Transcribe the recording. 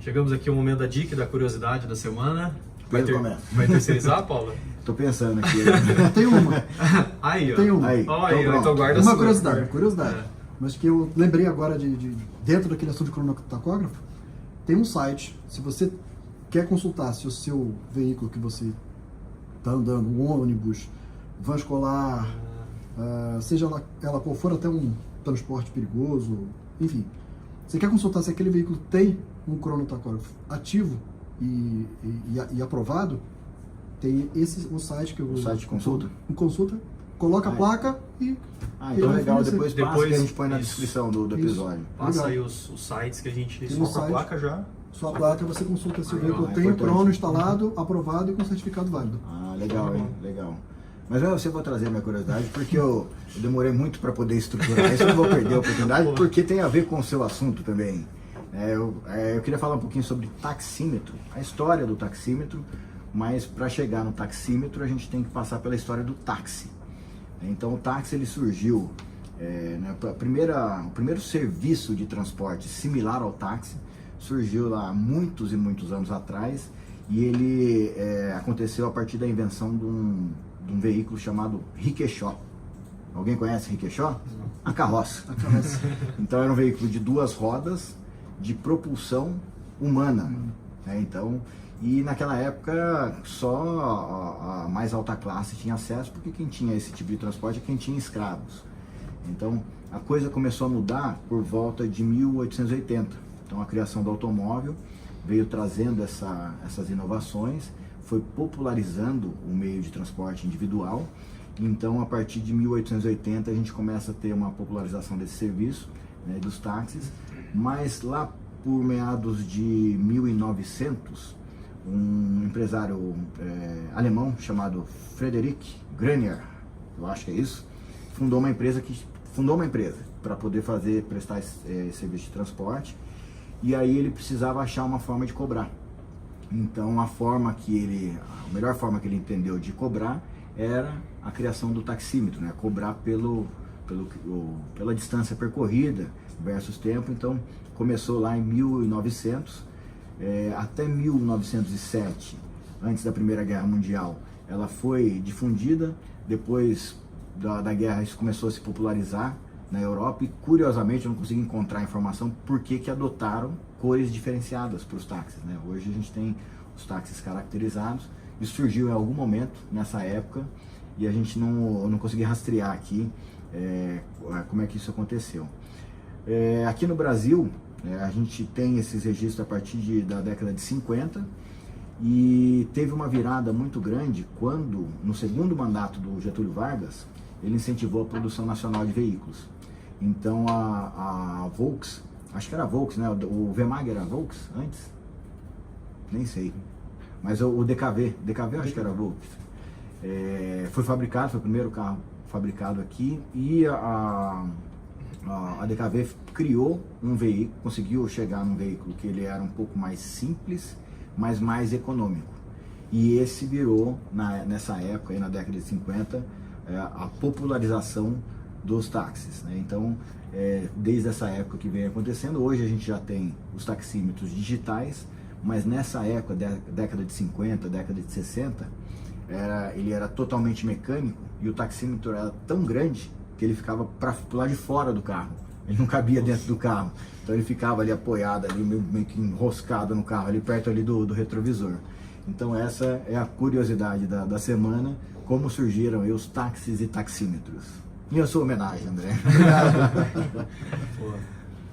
Chegamos aqui ao momento da dica, da curiosidade da semana. Vai Vai terceirizar, Paula? Tô pensando aqui. Tem uma. Aí, ó. Tem uma. Aí, Então guarda a Uma sua. curiosidade. É. Mas que eu lembrei agora dentro daquele assunto de cronotacógrafo, tem um site, se você quer consultar se o seu veículo que você está andando, um ônibus, van escolar, seja ela qual for, até um transporte perigoso, enfim, você quer consultar se aquele veículo tem um cronotacógrafo ativo e aprovado, tem o site que eu O site de consulta? Consulta, coloca a placa e... Então legal, depois passa Depois, que a gente põe na isso. descrição do episódio. Passa Legal. aí os sites que a gente... Tem Só um com a site. placa já. Sua placa, você consulta se o Ah, veículo é tem o importante. crono instalado, aprovado e com certificado válido. Ah, legal, hein? Legal. Mas eu vou trazer minha curiosidade, porque eu demorei muito para poder estruturar isso, eu não vou perder a oportunidade, porque tem a ver com o seu assunto também. Eu queria falar um pouquinho sobre taxímetro, a história do taxímetro, mas para chegar no taxímetro a gente tem que passar pela história do táxi. Então o táxi ele surgiu, o primeiro serviço de transporte similar ao táxi surgiu lá muitos e muitos anos atrás, e ele aconteceu a partir da invenção de um veículo chamado rickshaw. Alguém conhece rickshaw? A carroça. Então era um veículo de 2 rodas, de propulsão humana. Então, e naquela época só a mais alta classe tinha acesso, porque quem tinha esse tipo de transporte é quem tinha escravos. Então a coisa começou a mudar por volta de 1880. Então a criação do automóvel veio trazendo essas inovações, foi popularizando o meio de transporte individual. Então a partir de 1880 a gente começa a ter uma popularização desse serviço, dos táxis, mas lá por meados de 1900, um empresário alemão chamado Frederick Grenier, eu acho que é isso, fundou uma empresa para poder prestar esse serviço de transporte. E aí ele precisava achar uma forma de cobrar. Então a melhor forma que ele entendeu de cobrar era a criação do taxímetro, cobrar pela distância percorrida versus tempo. Então começou lá em 1900, até 1907, antes da Primeira Guerra Mundial, ela foi difundida. Depois da guerra isso começou a se popularizar na Europa, e curiosamente eu não consegui encontrar informação por que adotaram cores diferenciadas para os táxis. Hoje a gente tem os táxis caracterizados. Isso surgiu em algum momento nessa época e a gente não conseguiu rastrear aqui como é que isso aconteceu. Aqui no Brasil a gente tem esses registros a partir da década de 50, e teve uma virada muito grande quando, no segundo mandato do Getúlio Vargas, ele incentivou a produção nacional de veículos. Então a Volks, acho que era a Volks, o VMAG era a Volks antes? Nem sei. Mas o DKV acho que era a Volks. Foi o primeiro carro fabricado aqui, e a DKV criou um veículo, conseguiu chegar num veículo que ele era um pouco mais simples, mas mais econômico. E esse virou, nessa época, aí na década de 50, a popularização dos táxis. Então, desde essa época que vem acontecendo, hoje a gente já tem os taxímetros digitais, mas nessa época, década de 50, década de 60, ele era totalmente mecânico, e o taxímetro era tão grande que ele ficava para lado de fora do carro. Ele não cabia dentro do carro. Então ele ficava ali apoiado, ali, meio que enroscado no carro, ali perto ali do retrovisor. Então essa é a curiosidade da semana, como surgiram aí os táxis e taxímetros. Minha sua homenagem, André. Obrigado.